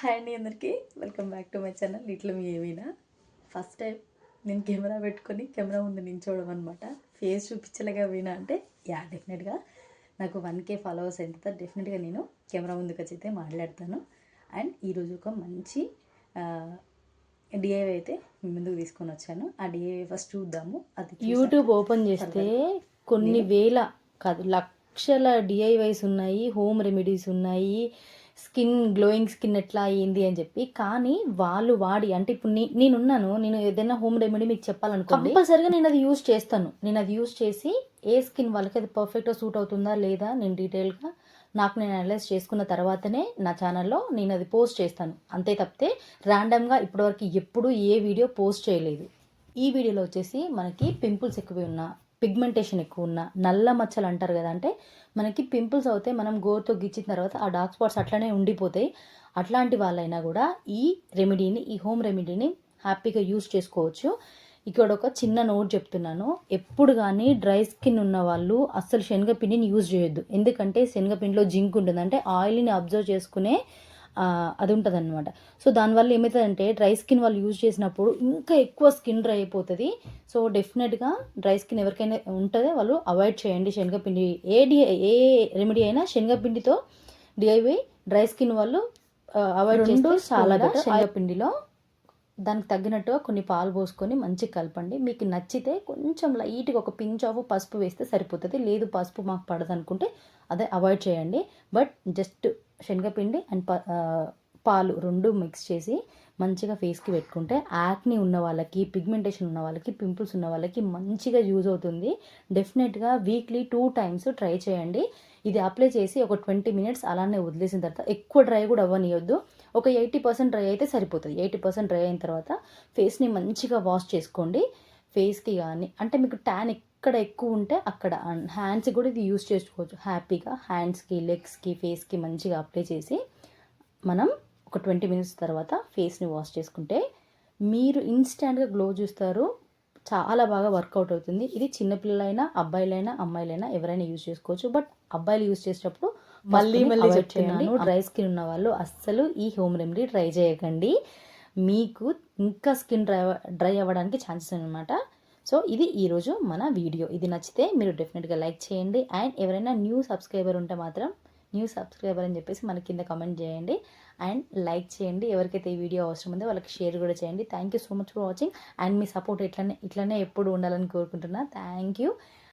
Hi అండి అందరికీ welcome back to my channel ఇట్లా మీ ఏమైనా ఫస్ట్ టైం నేను కెమెరా పెట్టుకొని కెమెరా ముందు నించోవడం అనమాట. ఫేస్ చూపించలేగా పోయినా అంటే డెఫినెట్గా నాకు 1K ఫాలోవర్స్ అయిన తర్వాత డెఫినెట్గా నేను కెమెరా ముందుకు వచ్చి అయితే మాట్లాడతాను. అండ్ ఈరోజు ఒక మంచి డిఐవై అయితే మీ ముందుకు తీసుకొని వచ్చాను. ఆ డిఐవై ఫస్ట్ చూద్దాము. అది యూట్యూబ్ ఓపెన్ చేస్తే కొన్ని వేల కాదు లక్షల డిఐవైస్ ఉన్నాయి, హోమ్ రెమెడీస్ ఉన్నాయి, స్కిన్ గ్లోయింగ్ స్కిన్ ఎట్లా అయ్యింది అని చెప్పి. కానీ వాళ్ళు వాడి అంటే ఇప్పుడు నేను ఏదైనా హోమ్ రెమెడీ మీకు చెప్పాలనుకోండి, కంపల్సరీగా నేను అది యూజ్ చేస్తాను. నేను అది యూజ్ చేసి ఏ స్కిన్ వాళ్ళకి అది పర్ఫెక్ట్గా సూట్ అవుతుందా లేదా నేను డీటెయిల్గా నేను అనలైజ్ చేసుకున్న తర్వాతనే నా ఛానల్లో నేను అది పోస్ట్ చేస్తాను. అంతే తప్పితే ర్యాండమ్గా ఇప్పటివరకు ఎప్పుడూ ఏ వీడియో పోస్ట్ చేయలేదు. ఈ వీడియోలో వచ్చేసి మనకి పింపుల్స్ ఎక్కువ ఉన్నా, పిగ్మెంటేషన్ ఎక్కువ ఉన్నా, నల్ల మచ్చలు అంటారు కదా, అంటే మనకి పింపుల్స్ అవుతాయి, మనం గోరుతో గిచ్చిన తర్వాత ఆ డార్క్ స్పాట్స్ అట్లనే ఉండిపోతాయి. అట్లాంటి వాళ్ళైనా కూడా ఈ రెమెడీని, ఈ హోమ్ రెమెడీని హ్యాపీగా యూజ్ చేసుకోవచ్చు. ఇక్కడ ఒక చిన్న నోట్ చెప్తున్నాను. ఎప్పుడు కానీ డ్రై స్కిన్ ఉన్న వాళ్ళు అస్సలు శనగపిండిని యూజ్ చేయొద్దు. ఎందుకంటే శనగపిండిలో జింక్ ఉంటుంది, అంటే ఆయిల్ని అబ్జర్వ్ చేసుకునే అది ఉంటుంది అనమాట. సో దానివల్ల ఏమవుతుందంటే డ్రై స్కిన్ వాళ్ళు యూజ్ చేసినప్పుడు ఇంకా ఎక్కువ స్కిన్ డ్రై అయిపోతుంది. సో డెఫినెట్గా డ్రై స్కిన్ ఎవరికైనా ఉంటుందో వాళ్ళు అవాయిడ్ చేయండి శనగపిండి. ఏ రెమెడీ అయినా శనగపిండితో డిఐవై డ్రై స్కిన్ వాళ్ళు అవాయిడ్ చేస్తే చాలా బెటర్. శనగపిండిలో దానికి తగ్గినట్టుగా కొన్ని పాలు పోసుకొని మంచిగా కలపండి. మీకు నచ్చితే కొంచెం లైట్గా ఒక పించ్ ఆఫ్ పసుపు వేస్తే సరిపోతుంది. లేదు పసుపు మాకు పడదు అనుకుంటే అదే అవాయిడ్ చేయండి. బట్ జస్ట్ శనగపిండి అండ్ పాలు రెండు మిక్స్ చేసి మంచిగా ఫేస్కి పెట్టుకుంటే యాక్ని ఉన్న వాళ్ళకి, పిగ్మెంటేషన్ ఉన్న వాళ్ళకి, పింపుల్స్ ఉన్న వాళ్ళకి మంచిగా యూజ్ అవుతుంది. డెఫినెట్గా వీక్లీ 2 times ట్రై చేయండి. ఇది అప్లై చేసి ఒక 20 minutes అలానే వదిలేసిన తర్వాత, ఎక్కువ డ్రై కూడా అవ్వనియొద్దు, ఒక 80% డ్రై అయితే సరిపోతుంది. 80% డ్రై అయిన తర్వాత ఫేస్ని మంచిగా వాష్ చేసుకోండి. ఫేస్కి కానీ అంటే మీకు ట్యాన్ ఎక్కడ ఎక్కువ ఉంటే అక్కడ, హ్యాండ్స్కి కూడా ఇది యూజ్ చేసుకోవచ్చు హ్యాపీగా. హ్యాండ్స్కి, లెగ్స్కి, ఫేస్కి మంచిగా అప్లై చేసి మనం ఒక 20 minutes తర్వాత ఫేస్ని వాష్ చేసుకుంటే మీరు ఇన్స్టెంట్గా గ్లో చూస్తారు. చాలా బాగా వర్కౌట్ అవుతుంది. ఇది చిన్నపిల్లలైనా, అబ్బాయిలైనా, అమ్మాయిలైనా ఎవరైనా యూజ్ చేసుకోవచ్చు. బట్ అబ్బాయిలు యూజ్ చేసేటప్పుడు మళ్ళీ చెప్తున్నాను, డ్రై స్కిన్ ఉన్న వాళ్ళు అస్సలు ఈ హోమ్ రెమెడీ ట్రై చేయకండి. మీకు ఇంకా స్కిన్ డ్రై అవ్వడానికి ఛాన్సెస్ అనమాట. సో ఇది ఈరోజు మన వీడియో. ఇది నచ్చితే మీరు డెఫినెట్గా లైక్ చేయండి. అండ్ ఎవరైనా న్యూ సబ్స్క్రైబర్ ఉంటే మాత్రం న్యూ సబ్స్క్రైబర్ అని చెప్పేసి మన కింద కామెంట్ చేయండి అండ్ లైక్ చేయండి. ఎవరికైతే ఈ వీడియో అవసరం ఉందో వాళ్ళకి షేర్ కూడా చేయండి. Thank you so much for watching. And me support ఇట్లనే ఎప్పుడు ఉండాలని కోరుకుంటున్నా. Thank you.